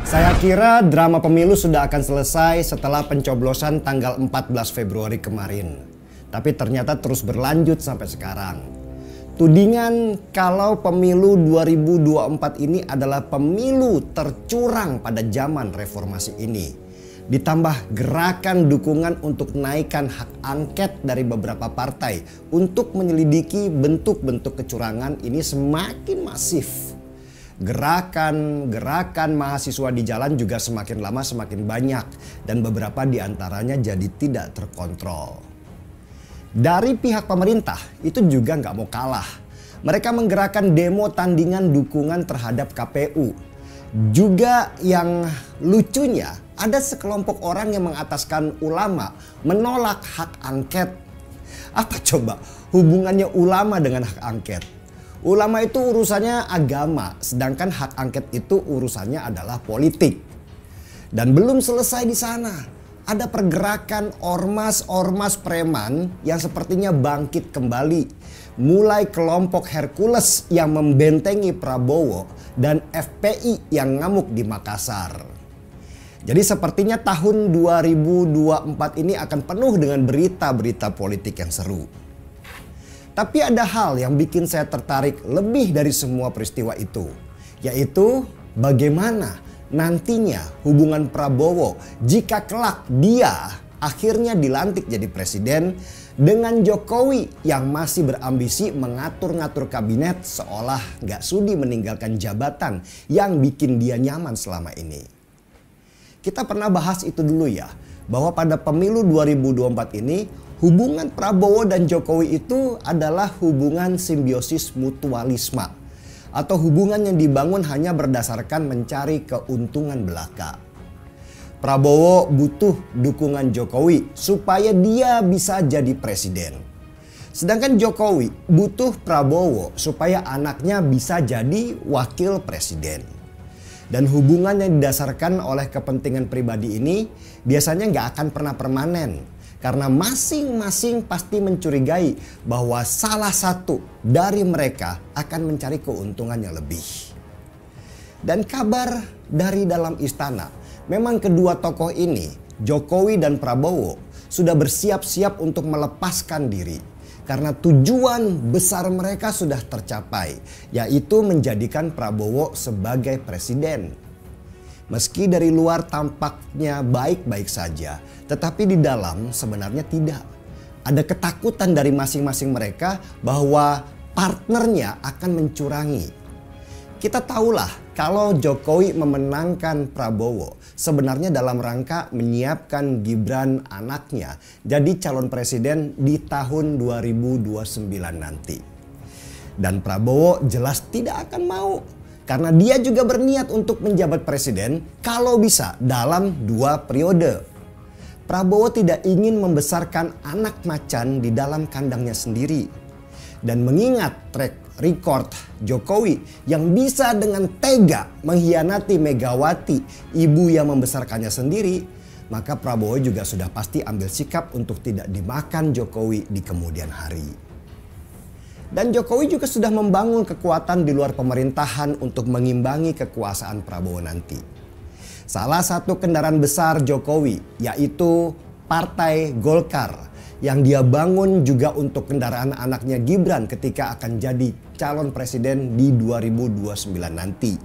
Saya kira drama pemilu sudah akan selesai setelah pencoblosan tanggal 14 Februari kemarin. Tapi ternyata terus berlanjut sampai sekarang. Tudingan kalau pemilu 2024 ini adalah pemilu tercurang pada zaman reformasi ini. Ditambah gerakan dukungan untuk naikkan hak angket dari beberapa partai untuk menyelidiki bentuk-bentuk kecurangan ini semakin masif. Gerakan mahasiswa di jalan juga semakin lama semakin banyak dan beberapa di antaranya jadi tidak terkontrol. Dari pihak pemerintah itu juga nggak mau kalah. Mereka menggerakkan demo tandingan dukungan terhadap KPU. Juga yang lucunya ada sekelompok orang yang mengataskan ulama menolak hak angket. Apa coba hubungannya ulama dengan hak angket? Ulama itu urusannya agama, sedangkan hak angket itu urusannya adalah politik. Dan belum selesai di sana. Ada pergerakan ormas-ormas preman yang sepertinya bangkit kembali. Mulai kelompok Hercules yang membentengi Prabowo dan FPI yang ngamuk di Makassar. Jadi sepertinya tahun 2024 ini akan penuh dengan berita-berita politik yang seru. Tapi ada hal yang bikin saya tertarik lebih dari semua peristiwa itu. Yaitu bagaimana nantinya hubungan Prabowo jika kelak dia akhirnya dilantik jadi presiden dengan Jokowi yang masih berambisi mengatur-ngatur kabinet seolah gak sudi meninggalkan jabatan yang bikin dia nyaman selama ini. Kita pernah bahas itu dulu ya, bahwa pada pemilu 2024 ini hubungan Prabowo dan Jokowi itu adalah hubungan simbiosis mutualisme atau hubungan yang dibangun hanya berdasarkan mencari keuntungan belaka. Prabowo butuh dukungan Jokowi supaya dia bisa jadi presiden. Sedangkan Jokowi butuh Prabowo supaya anaknya bisa jadi wakil presiden. Dan hubungan yang didasarkan oleh kepentingan pribadi ini biasanya nggak akan pernah permanen. Karena masing-masing pasti mencurigai bahwa salah satu dari mereka akan mencari keuntungan yang lebih. Dan kabar dari dalam istana, memang kedua tokoh ini, Jokowi dan Prabowo, sudah bersiap-siap untuk melepaskan diri. Karena tujuan besar mereka sudah tercapai, yaitu menjadikan Prabowo sebagai presiden. Meski dari luar tampaknya baik-baik saja, tetapi di dalam sebenarnya tidak. Ada ketakutan dari masing-masing mereka bahwa partnernya akan mencurangi. Kita tahulah kalau Jokowi memenangkan Prabowo sebenarnya dalam rangka menyiapkan Gibran anaknya jadi calon presiden di tahun 2029 nanti. Dan Prabowo jelas tidak akan mau. Karena dia juga berniat untuk menjabat presiden kalau bisa dalam 2 periode. Prabowo tidak ingin membesarkan anak macan di dalam kandangnya sendiri. Dan mengingat track record Jokowi yang bisa dengan tega mengkhianati Megawati, ibu yang membesarkannya sendiri, maka Prabowo juga sudah pasti ambil sikap untuk tidak dimakan Jokowi di kemudian hari. Dan Jokowi juga sudah membangun kekuatan di luar pemerintahan untuk mengimbangi kekuasaan Prabowo nanti. Salah satu kendaraan besar Jokowi yaitu Partai Golkar yang dia bangun juga untuk kendaraan anaknya Gibran ketika akan jadi calon presiden di 2029 nanti.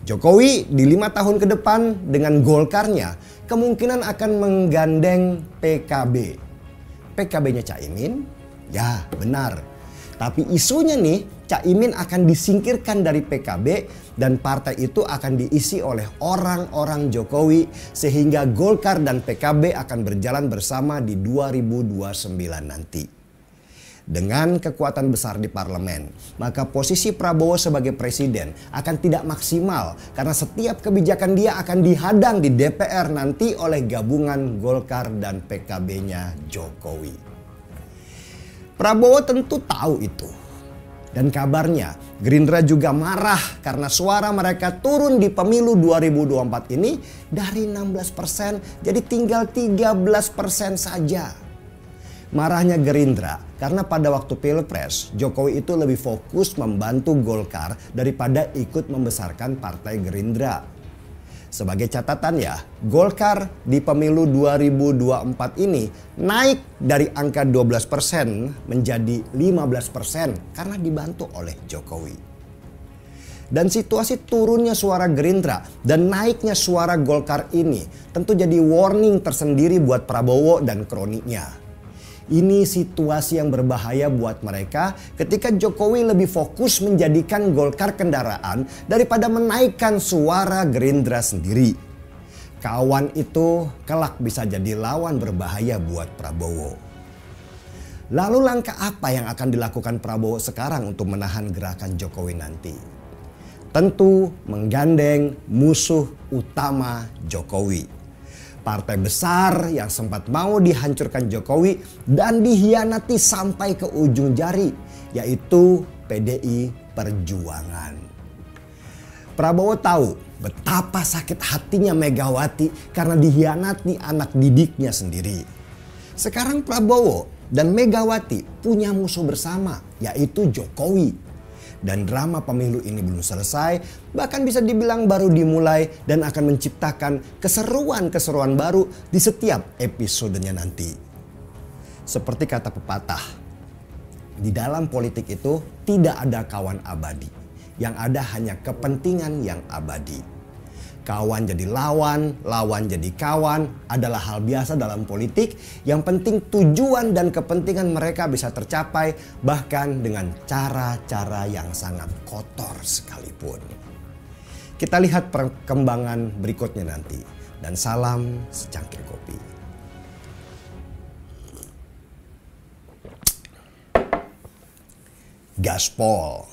Jokowi di 5 tahun ke depan dengan Golkarnya kemungkinan akan menggandeng PKB. PKB-nya Caimin? Ya benar. Tapi isunya nih, Caimin akan disingkirkan dari PKB dan partai itu akan diisi oleh orang-orang Jokowi sehingga Golkar dan PKB akan berjalan bersama di 2029 nanti. Dengan kekuatan besar di parlemen, maka posisi Prabowo sebagai presiden akan tidak maksimal karena setiap kebijakan dia akan dihadang di DPR nanti oleh gabungan Golkar dan PKB-nya Jokowi. Prabowo tentu tahu itu. Dan kabarnya Gerindra juga marah karena suara mereka turun di pemilu 2024 ini dari 16% jadi tinggal 13% saja. Marahnya Gerindra karena pada waktu Pilpres Jokowi itu lebih fokus membantu Golkar daripada ikut membesarkan partai Gerindra. Sebagai catatan ya, Golkar di pemilu 2024 ini naik dari angka 12% menjadi 15% karena dibantu oleh Jokowi. Dan situasi turunnya suara Gerindra dan naiknya suara Golkar ini tentu jadi warning tersendiri buat Prabowo dan kroniknya. Ini situasi yang berbahaya buat mereka ketika Jokowi lebih fokus menjadikan Golkar kendaraan daripada menaikkan suara Gerindra sendiri. Kawan itu kelak bisa jadi lawan berbahaya buat Prabowo. Lalu langkah apa yang akan dilakukan Prabowo sekarang untuk menahan gerakan Jokowi nanti? Tentu menggandeng musuh utama Jokowi. Partai besar yang sempat mau dihancurkan Jokowi dan dihianati sampai ke ujung jari, yaitu PDI Perjuangan. Prabowo tahu betapa sakit hatinya Megawati karena dihianati anak didiknya sendiri. Sekarang Prabowo dan Megawati punya musuh bersama, yaitu Jokowi. Dan drama pemilu ini belum selesai, bahkan bisa dibilang baru dimulai dan akan menciptakan keseruan-keseruan baru di setiap episodenya nanti. Seperti kata pepatah, di dalam politik itu tidak ada kawan abadi, yang ada hanya kepentingan yang abadi. Kawan jadi lawan, lawan jadi kawan adalah hal biasa dalam politik. Yang penting tujuan dan kepentingan mereka bisa tercapai bahkan dengan cara-cara yang sangat kotor sekalipun. Kita lihat perkembangan berikutnya nanti. Dan salam secangkir kopi. Gaspol.